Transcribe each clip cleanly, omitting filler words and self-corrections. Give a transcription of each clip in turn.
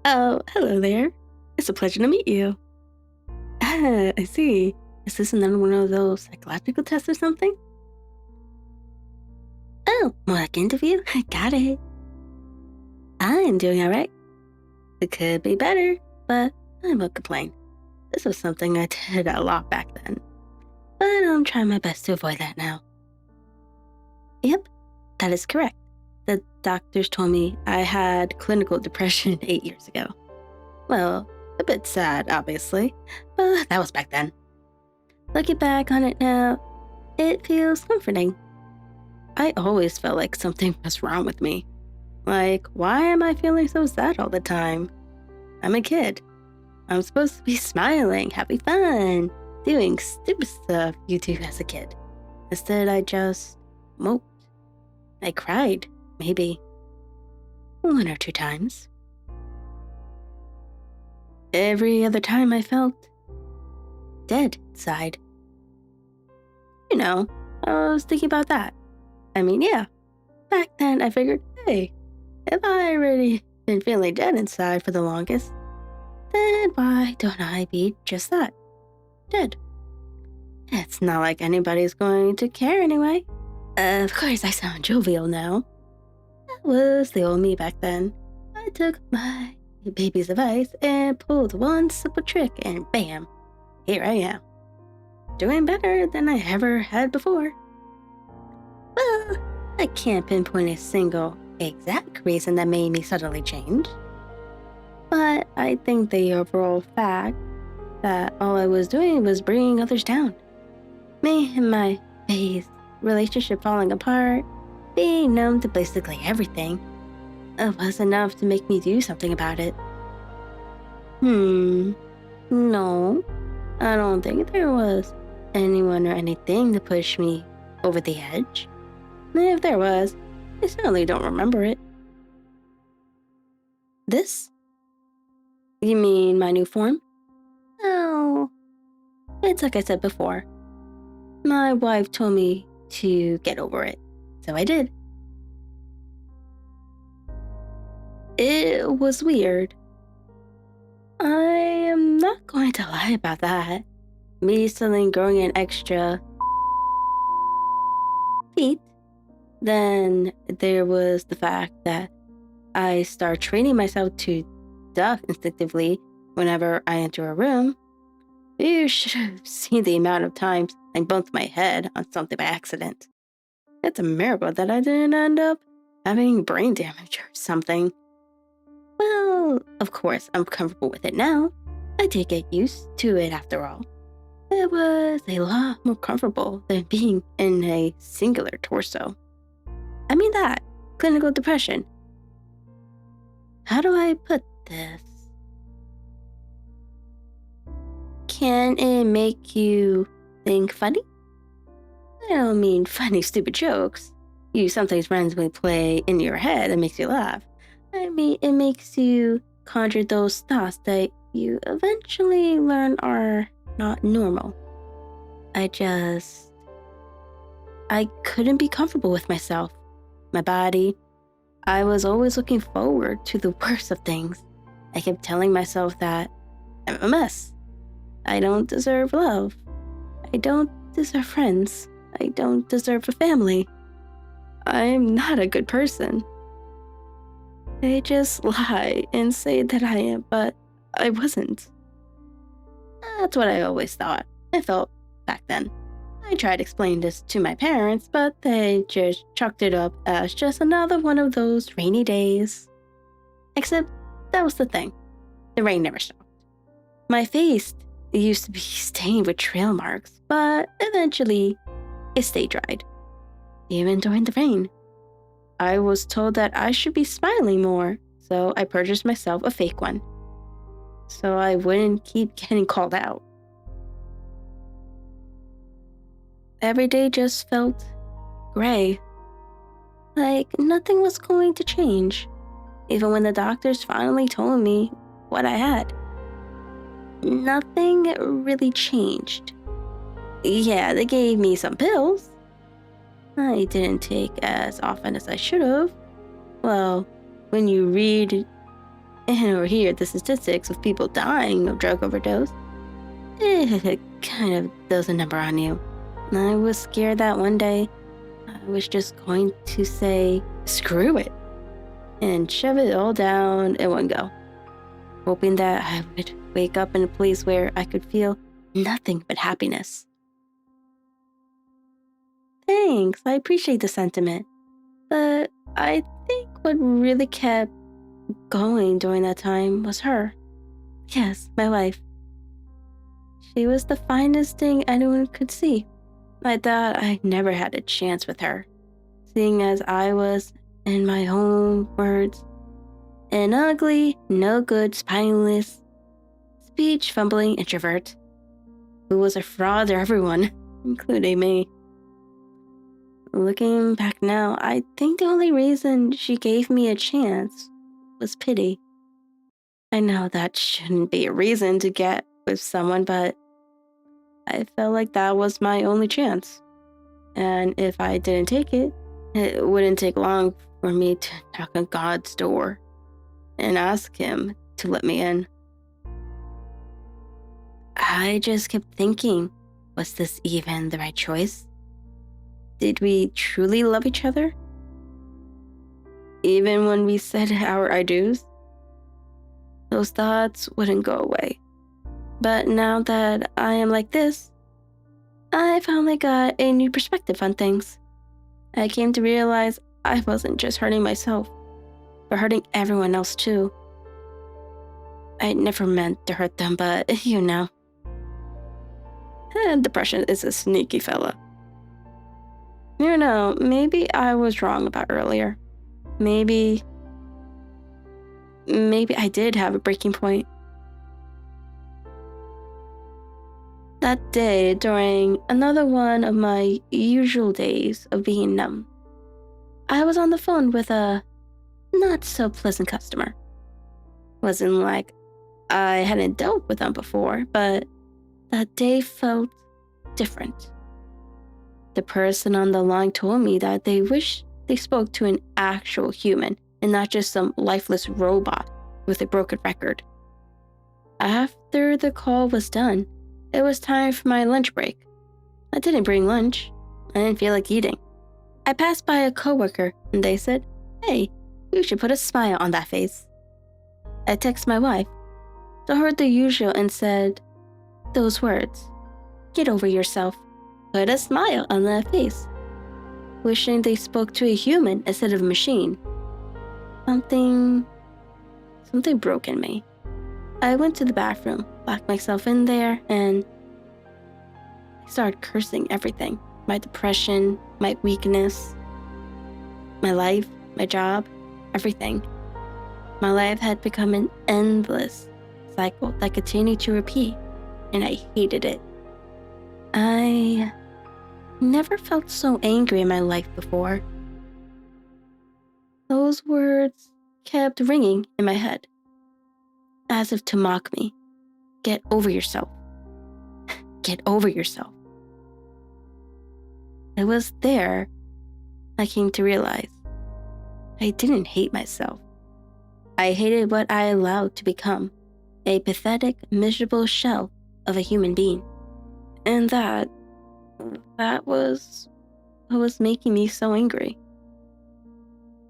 Oh, hello there. It's a pleasure to meet you. Ah, I see. Is this another one of those psychological tests or something? Oh, more like interview? Got it. I'm doing alright. It could be better, but I won't complain. This was something I did a lot back then, but I'm trying my best to avoid that now. Yep, that is correct. The doctors told me I had clinical depression 8 years ago. Well, a bit sad, obviously, but that was back then. Looking back on it now, it feels comforting. I always felt like something was wrong with me. Like, why am I feeling so sad all the time? I'm a kid. I'm supposed to be smiling, having fun, doing stupid stuff you do as a kid. Instead, I just moped. I cried, maybe 1 or 2 times. Every other time I felt dead inside. You know, I was thinking about that. I mean, yeah, back then I figured, hey, if I already been feeling dead inside for the longest, then why don't I be just that, dead? It's not like anybody's going to care anyway. Of course I sound jovial now. That was the old me back then. I took my baby's advice and pulled one simple trick and bam, here I am. Doing better than I ever had before. Well, I can't pinpoint a single exact reason that made me suddenly change. But I think the overall fact that all I was doing was bringing others down. Me and my phase, relationship falling apart, being numb to basically everything, it was enough to make me do something about it. No, I don't think there was anyone or anything to push me over the edge. If there was, I certainly don't remember it. This? You mean my new form? Oh, it's like I said before. My wife told me to get over it, so I did. It was weird. I am not going to lie about that. Me suddenly growing an extra feet. Then there was the fact that I start training myself to duck instinctively whenever I enter a room. You should have seen the amount of times I bumped my head on something by accident. It's a miracle that I didn't end up having brain damage or something. Well, of course, I'm comfortable with it now. I did get used to it after all. It was a lot more comfortable than being in a singular torso. I mean that, clinical depression. How do I put this? Can it make you think funny? I don't mean funny, stupid jokes you sometimes randomly play in your head that makes you laugh. I mean, it makes you conjure those thoughts that you eventually learn are not normal. I couldn't be comfortable with myself, my body. I was always looking forward to the worst of things. I kept telling myself that I'm a mess. I don't deserve love. I don't deserve friends. I don't deserve a family. I'm not a good person. I just lie and say that I am, but I wasn't. That's what I always thought. I felt back then. I tried explaining this to my parents, but they just chalked it up as just another one of those rainy days. Except that was the thing. The rain never stopped. My face used to be stained with trail marks, but eventually it stayed dried. Even during the rain. I was told that I should be smiling more, so I purchased myself a fake one, so I wouldn't keep getting called out. Every day just felt gray, like nothing was going to change, even when the doctors finally told me what I had. Nothing really changed. Yeah, they gave me some pills. I didn't take as often as I should have. Well, when you read and over here the statistics of people dying of drug overdose, it kind of does a number on you. I was scared that one day I was just going to say, screw it, and shove it all down in one go, hoping that I would wake up in a place where I could feel nothing but happiness. Thanks, I appreciate the sentiment, but I think what really kept going during that time was her. Yes, my wife. She was the finest thing anyone could see. I thought I never had a chance with her, seeing as I was, in my own words, an ugly, no good, spineless, speech fumbling introvert who was a fraud to everyone, including me. Looking back now, I think the only reason she gave me a chance was pity. I know that shouldn't be a reason to get with someone, but I felt like that was my only chance. And if I didn't take it, it wouldn't take long for me to knock on God's door and ask him to let me in. I just kept thinking, was this even the right choice? Did we truly love each other? Even when we said our I do's? Those thoughts wouldn't go away. But now that I am like this, I finally got a new perspective on things. I came to realize I wasn't just hurting myself, but hurting everyone else too. I never meant to hurt them, but you know. And depression is a sneaky fella. You know, maybe I was wrong about earlier. Maybe I did have a breaking point. That day, during another one of my usual days of being numb, I was on the phone with a not so pleasant customer. Wasn't like I hadn't dealt with them before, but that day felt different. The person on the line told me that they wished they spoke to an actual human and not just some lifeless robot with a broken record. After the call was done, it was time for my lunch break. I didn't bring lunch. I didn't feel like eating. I passed by a coworker and they said, "Hey, you should put a smile on that face." I texted my wife, told her the usual and said those words, "Get over yourself. Put a smile on that face." Wishing they spoke to a human instead of a machine. Something broke in me. I went to the bathroom, locked myself in there, and I started cursing everything. My depression, my weakness, my life, my job, everything. My life had become an endless cycle that continued to repeat, and I hated it. I never felt so angry in my life before. Those words kept ringing in my head, as if to mock me. Get over yourself. Get over yourself. It was there I came to realize I didn't hate myself. I hated what I allowed to become, a pathetic, miserable shell of a human being. And that was what was making me so angry.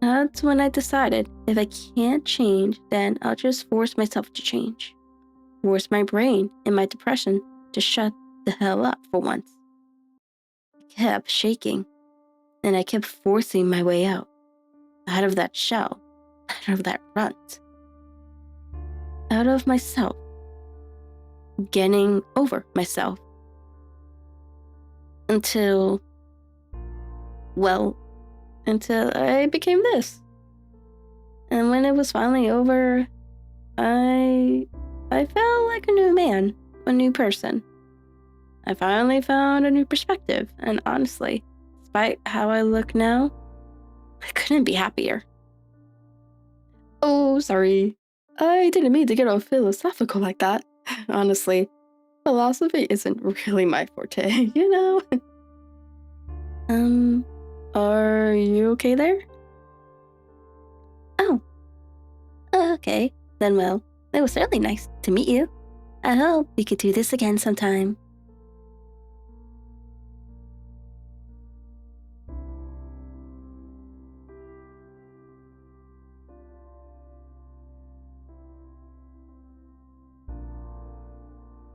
That's when I decided if I can't change, then I'll just force myself to change. Force my brain and my depression to shut the hell up for once. I kept shaking, and I kept forcing my way out of that shell, out of that rut, out of myself, getting over myself. Until I became this. And when it was finally over, I felt like a new man, a new person. I finally found a new perspective, and honestly, despite how I look now, I couldn't be happier. Oh, sorry. I didn't mean to get all philosophical like that. Honestly, philosophy isn't really my forte, you know? Are you okay there? Oh, okay. Then, well, it was certainly nice to meet you. I hope we could do this again sometime.